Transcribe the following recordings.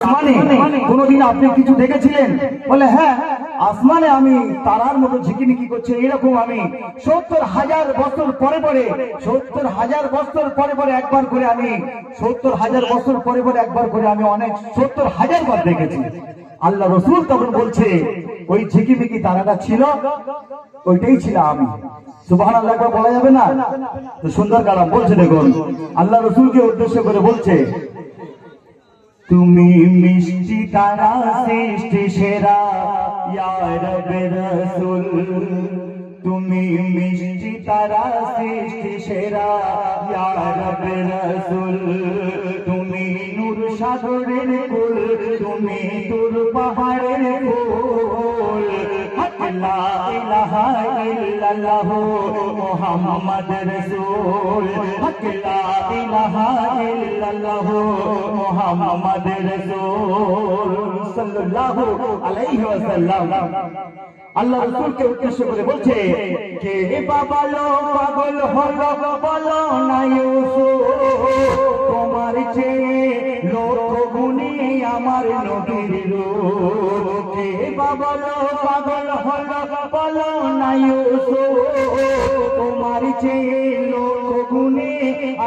আসমানে কোনোদিন আপনি কিছু দেখেছিলেন? বলে হ্যাঁ, আসমানে আমি তারার মতো ঝিকিমিকি করছে এরকম আমি 70,000 বছর পরে পরে 70,000 বছর পরে পরে একবার করে আমি 70,000 বছর পরে পরে একবার করে আমি অনেক 70,000 বার দেখেছি। আল্লাহ রসুল তখন বলছে ওই ঝিকিমিকি তারাটা ছিল, ওইটাই ছিল আমি। সুবহানাল্লাহ একবার বলা যাবে না? তো সুন্দর কালাম বলছে, দেখুন আল্লাহ রসুলকে উদ্দেশ্য করে বলছে, তুমি মিষ্টি তারা সৃষ্টি সেরা ইয়া রবে রাসূল, তুমি মিষ্টি তারা সৃষ্টি সেরা ইয়া রবে রাসূল, তুমি নূর সাগরের কুল, তুমি তুর পাহাড়ের ফুল, লা ইলাহা ইল্লাল্লাহ মুহাম্মদ রাসূল, লা ইলাহা ইল্লাল্লাহ মুহাম্মদ রাসূল সাল্লাল্লাহু আলাইহি ওয়াসাল্লাম। আল্লাহ রাসূলকে উদ্দেশ্য করে বলছে, কে বাবালো পাগল হলো বলো না ইউসুফ, তোমার চেয়ে লক্ষ গুণে আমার নবীর রূপ, কে বাবালো পাগল হলো বলো না ইউসুফ, তোমার চেয়ে লক্ষ গুণে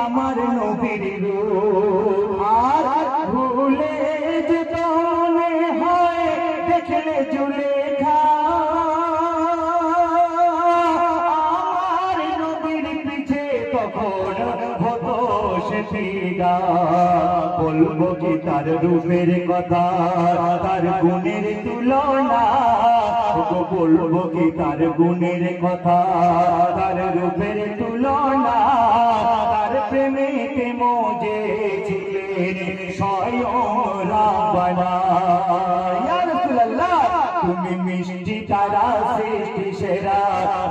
আমার নবীর রূপ, আর ভুলে যেত মনে হয় দেখলে জুলেখা, আমার নবীর পিছে তখন হতো সে ফিদা, বলবো কি তার রূপের কথা, তার গুণের তুলনা, বলবো কি তার গুণের কথা, তার রূপের তুলনা, তার প্রেমেতে মজেছিলেন স্বয়ং রাব্বানা। ইয়া রাসূলুল্লাহ, তুমি মিষ্টি তারা সৃষ্টি সেরা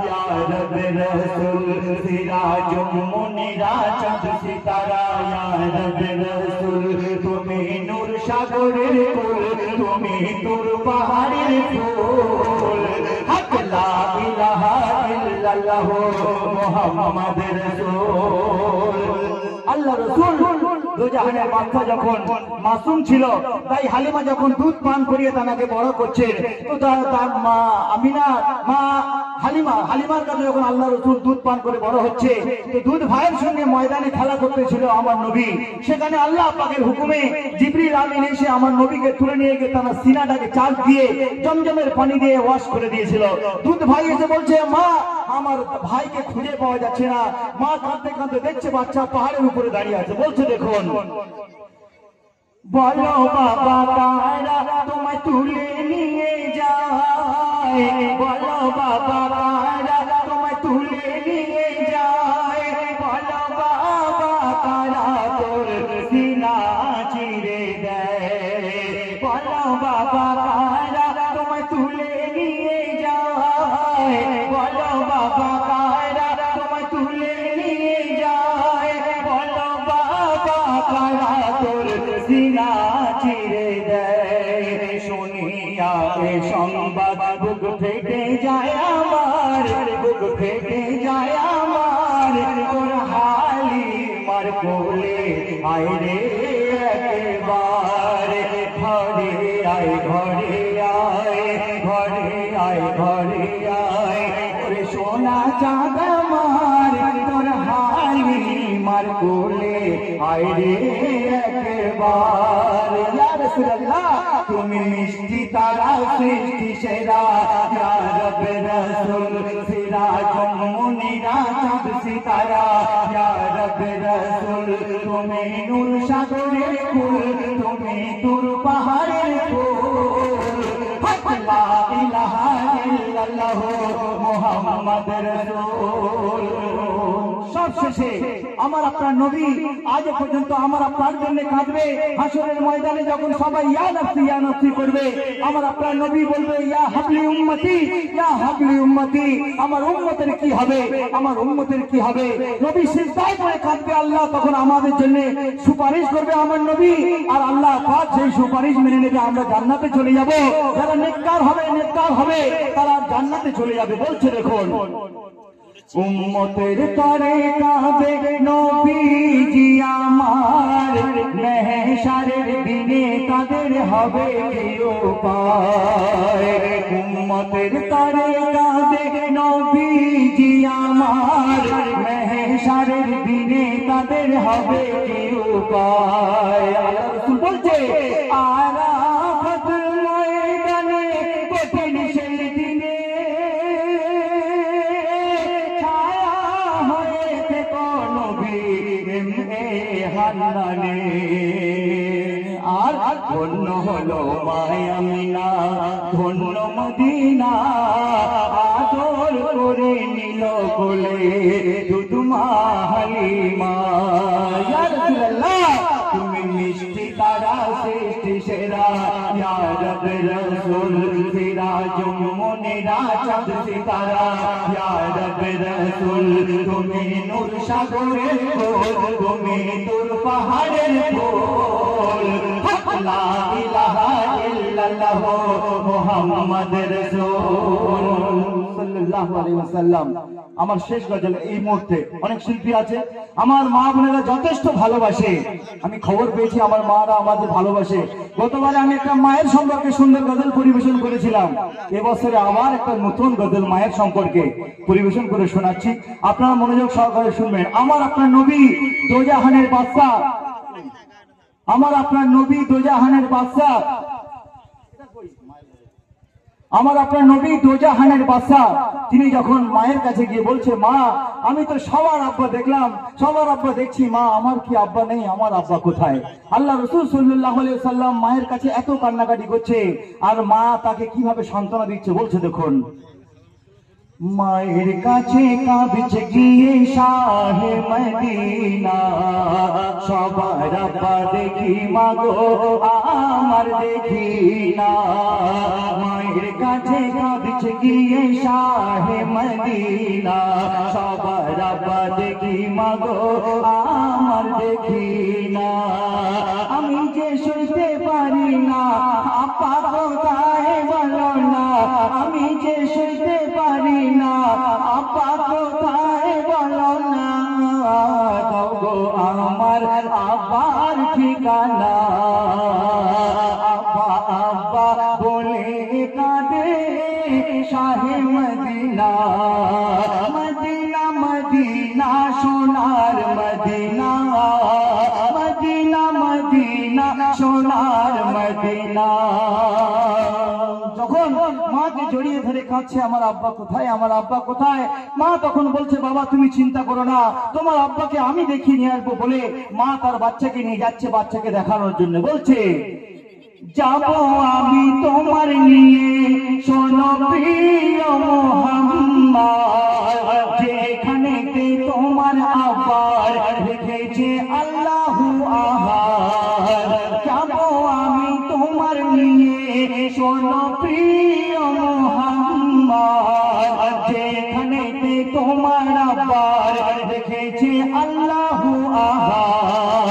ইয়া রবে রাসূল, সিরাজুম মুনিরা চাঁদ সিতারা ইয়া রবে রাসূল, তুমি নূর সাগরের কুল, তুমি তুর পাহাড়ের ফুল, হক লা ইলাহা ইল্লাল্লাহ মুহাম্মদ রাসূল। আল্লাহ রাসূল দুজাহানের বাদশা যখন মাসুম ছিল, তাই হালিমা যখন দুধ পান করিয়ে তাকে বড় করছে, তো তার মা আমিনা, মা হালিমার কাছে যখন আল্লাহ রাসূল দুধ পান করে বড় হচ্ছে, তো দুধ ভাইয়ের সঙ্গে ময়দানে খেলা করতেছিল আমার নবী, সেখানে আল্লাহ পাকের হুকুমে জিবরিল আমিন এসে আমার নবীকে তুলে নিয়ে গিয়ে তার সিনাটাকে চাপ দিয়ে জমজমের পানি দিয়ে ওয়াশ করে দিয়েছিল। দুধ ভাই এসে বলছে, মা আমার ভাইকে খুঁজে পাওয়া যাচ্ছে না। মা কাঁদতে কাঁদতে দেখছে বাচ্চা পাহাড়ের উপরে দাঁড়িয়ে আছে। বলছে, দেখুন, বলো বাবা কারা তোমায় তুলে নিয়ে যায়, বলো বাবা কারা তোমায় তুলে নিয়ে যায়, বলো বাবা কারা তোর সিনা চিরে দেয়, বলো বাবা কারা তোমায় তুলে নিয়ে যায়, বলো বাবা কারা তোমায় তুলে নিয়ে যায়, বলো বাবা কারা তোর সিনা চিরে দেয়। শুনিয়া এ সংবাদ বুক ফেটে যায় আমার, বুক ফেটে যায় আমার, তোর হালিমার কোলে আয় রে একবার, ঘরে আয় ঘরে আয়, ঘরে আয় ঘরে আয়, ওরে সোনা চাঁদ আমার, তোর হালিমার কোলে আয় রে একবার। ইয়া রাসূলুল্লাহ, তুমি মিষ্টি তারা সৃষ্টি সেরা ইয়া রবে রাসূল, সিরাজুম মুনিরা চাঁদ সিতারা ইয়া রবে রাসূল, তুমি নূর সাগরের কুল, তুমি তুর পাহাড়ের ফুল, হক লা ইলাহা ইল্লাল্লাহ মুহাম্মদ রাসূল। সবশেষে আমার আপনার নবী আজ পর্যন্ত আমার আপনার জন্য কাঁদবে। হাসরের ময়দানে যখন সবাই ইয়া নফসি করবে, আমার আপনার নবী বলবে, ইয়া হাবলি উম্মতি, ইয়া হাবলি উম্মতি, আমার উম্মতের কি হবে, আমার উম্মতের কি হবে। নবী সিজদায় পড়ে কাঁদবে, আল্লাহ তখন আমাদের জন্য সুপারিশ করবে আমার নবী, আর আল্লাহ পাক সেই সুপারিশ মেনে নেবে, আমরা জান্নাতে চলে যাব। যারা নেককার হবে তারা জান্নাতে চলে যাবে। বলছে, দেখুন উম্মতের তরে কাঁদে নবীজি আমার, মেহশারের দিনে তাদের হবে কি উপায়। উম্মতের তরে কাঁদে নবীজি আমার, মেহশারের দিনে তাদের হবে কি উপায়। আল্লাহ রাসূল বলছে আরাফাত ময়দানে কঠিন সেই দিনে আর ধন্য হলো মায়ামিনা, ধন্য মদিনা, আদর করে নিল বলে দুধ মা হালিমা। ইয়া রাসূলুল্লাহ তুমি মিষ্টি তারা সৃষ্টি সেরা, ইয়া রাব্বে রাসূল সিরাজুম মুনিরা চাঁদ সিতারা, ইয়া রাব্বে রাসূল তুমি নূর সাগরের ফুল, তুমি নূর পাহাড়ের ফুল, লা ইলাহা ইল্লাল্লাহ মুহাম্মদ রাসূল সাল্লাল্লাহু আলাইহি ওয়াসাল্লাম। আমার শেষ গজল এই মুহূর্তে। অনেক শিল্পী আছে, আমার মা বোনেরা যথেষ্ট ভালোবাসে। আমি খবর পেয়েছি আমার মারা আমাদের ভালোবাসে। গতবারে আমি একটা মায়ের সম্পর্কে সুন্দর গজল পরিবেশন করেছিলাম, এবছরে আবার একটা নতুন গজল মায়ের সম্পর্কে পরিবেশন করে শোনাচ্ছি। আপনারা মনোযোগ সহকারে শুনবেন। আমার আপনার নবী দোজাহানের বাদশা, আমার আপনার নবী দোজাহানের বাদশা, আমার আপনার নবী দোজাহানের বাদশা, তিনি যখন মায়ের কাছে গিয়ে বলছে মা আমি তো সবার আব্বা দেখলাম, সবার আব্বা দেখছি, মা আমার কি আব্বা নেই, আমার আব্বা কোথায়? আল্লাহ রাসূল সাল্লাল্লাহু আলাইহি ওয়াসাল্লাম মায়ের কাছে এত কান্নাকাটি করছে, আর মা তাকে কিভাবে সান্ত্বনা দিচ্ছে বলছে দেখুন। মায়ের কাছে কাঁদছে গিয়ে শাহে মদিনা, সবার আব্বা দেখি মাগো আমার দেখি না। মায়ের কাছে কাঁদছে গিয়ে শাহে মদিনা, সবার আব্বা দেখি মাগো আমার দেখি না। আমি যে সইতে পারি না আপা কোথায় বলো না, আমি যে সইতে পারি না আপা কোথায় বলো না। গো আমার আব্বার ঠিকানা, আব্বা আব্বা বলে কাঁদে শাহে মদিনা। মদিনা মদিনা সোনার মদিনা, মদিনা মদিনা সোনার মদিনা। যখন মাকে জড়িয়ে ধরে কাঁদছে আমার আব্বা কোথায়, আমার আব্বা কোথায়, মা তখন বলছে বাবা তুমি চিন্তা করো না, তোমার আব্বাকে আমি দেখিয়ে নিয়ে আসবো বলে মা তার বাচ্চাকে নিয়ে যাচ্ছে বাচ্চাকে দেখানোর জন্য। বলছে যাবো আমি তোমার নিয়ে শোনো প্রিয় মুহাম্মদ, যেখানেতে তোমার আব্বার রেখেছে আল্লাহু আহাদ। যাবো আমি তোমার নিয়ে শোনো প্রিয় মুহাম্মদ, যেখানেতে তোমার আব্বার রেখেছে আল্লাহু আহাদ।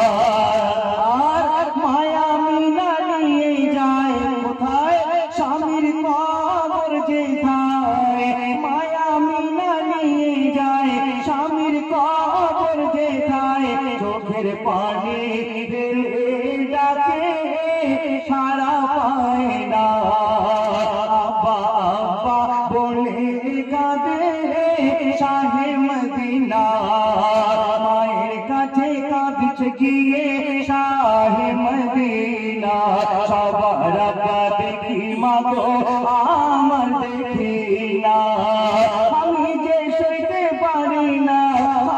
আর মায়া মিনা নিয়ে যায় কোথায়, স্বামীর কবর যেথায়। মায়া মিনা নিয়ে যায় স্বামীর কবর যেথায়, চোখের পানি ফেলে ডাকে সারা পায় না। আব্বা আব্বা বলে কাঁদে শাহে মদিনা, মায়ের কাছে কাঁদছে গিয়ে শাহে মদিনা। সবার আব্বা দেখি মাগো আমার দেখি না, আমি যে সইতে পারি না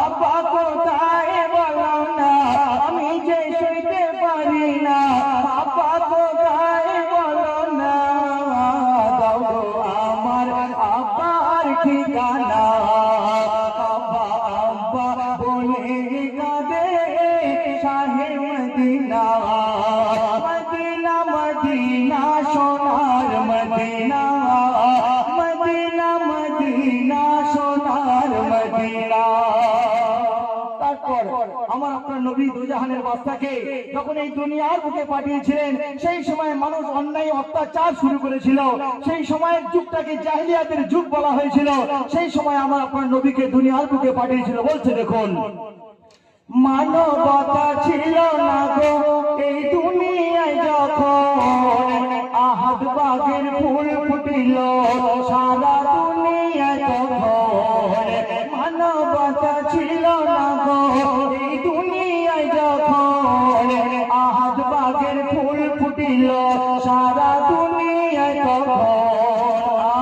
আব্বা কোথায় বলো না, আমি যে সইতে পারি না আব্বা কোথায় বলো না। দাও গো আমার আব্বার ঠিকানা, আব্বা আব্বা বলে কাঁদে শাহে মদিনা। মদিনা মদিনা সোনার মদিনা, মদিনা মদিনা সোনার মদিনা। তারপর আমার আপনার নবী দুজাহানের বাদশাকে যখন এই দুনিয়ার বুকে পাঠিয়েছিলেন, সেই সময় মানুষ অন্যায় অত্যাচার শুরু করেছিল, সেই সময়ের যুগটাকে জাহেলিয়াতের যুগ বলা হয়েছিল। সেই সময় আমার আপনার নবীকে দুনিয়ার বুকে পাঠিয়েছিল। বলছে দেখুন, মানবতা ছিল না গো এই দুনিয়ায় যখন আহাদ বাগের ফুল ফুটিল সারা দুনিয়ায় তখন। মানবতা ছিল না গো এই দুনিয়ায় যখন আহাদ বাগের ফুল ফুটিল সারা দুনিয়ায় তখন।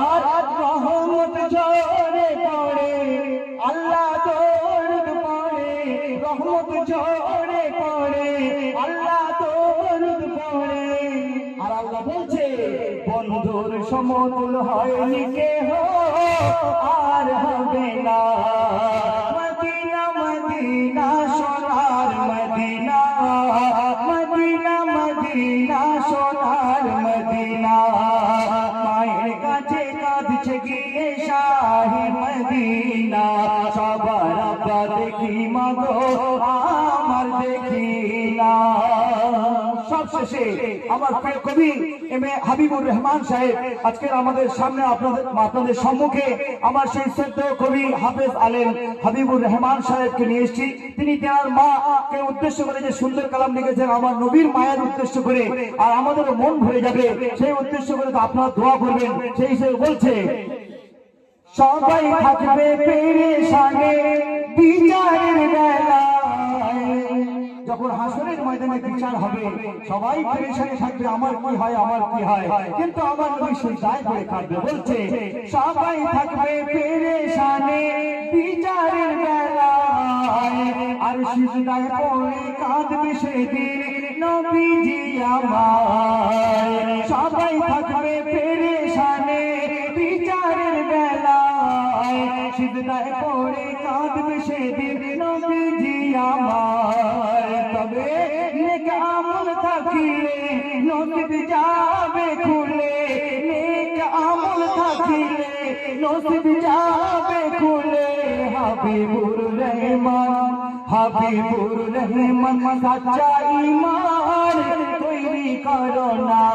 আর রহমত ঝরে পড়ে আল্লাহ দরুদ পড়ে, রহমত ঝরে পড়ে আল্লাহ দরুদ পড়ে। আর আল্লাহ বলছে বন্ধুর সমতুল হয়নি কেহ আর হবে না। মদিনা মদিনা সোনার মদিনা, মদিনা মদিনা সোনার মদিনা। মায়ের কাছে কাঁদছে গিয়ে শাহে মদিনা। সবার আব্বা দেখি মাগো আমার দেখি না। সবশেষে আমার প্রিয় কবি এম এ হাবিবুর রহমান সাহেব আজকের আমাদের সামনে আপনাদের সম্মুখে আমার সেই শ্রদ্ধেয় কবি হাফেজ আলেম হাবিবুর রহমান সাহেবকে নিয়ে এসেছি। তিনি তার মাকে উদ্দেশ্য করে যে সুন্দর কালাম লিখেছেন আমার নবীর মায়ের উদ্দেশ্য করে, আর আমাদেরও মন ভরে যাবে সেই উদ্দেশ্য করে তো আপনারা দোয়া করবেন। সেই হিসেবে বলছে, সবাই থাকবে পেরেশানে বিচারের বেলায়। যখন হাসরের ময়দানে বিচার হবে সবাই পেরেশানে থাকবে, আমার কি হয় আমার কি হয়, কিন্তু আমার নবী সিজদায় পড়ে কাঁদবে। বলছে সবাই থাকবে পেরেশানে বিচারের বেলায়, আর সিজদায় পড়ে কাঁদবে সেদিন নবীজি আমার। সবাই থাকবে পেরেশানে বিচারের বেলায়, সিজদায় পড়ে কাঁদবে সেদিন নবীজি আমার। তবে নেক আমল থাকিলে নসিব যাবে খুলে, নেক আমল থাকিলে নসিব যাবে খুলে। হাবিবুর রহমান, হাবিবুর রহমান সাচ্চা ঈমান তৈরি করো না।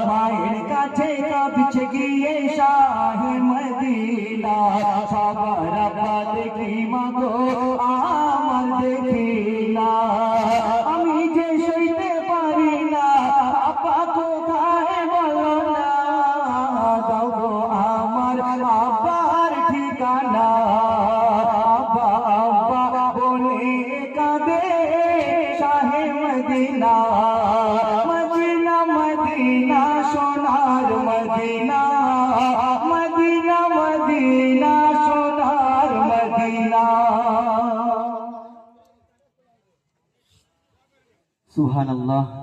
মায়ের কাছে কাঁদছে গিয়ে শাহে মদিনা। সবার আব্বা দেখি মাগো আমার দেখি না। আমি যে সইতে পারি না আব্বা কোথায় বলো না। দাও গো আমার আব্বার ঠিকানা। আব্বা আব্বা বলে কাঁদে শাহে মদিনা। মদিনা মদিনা সোনার মদিনা, মদিনা মদিনা সোনার মদিনা। সুবহানাল্লাহ।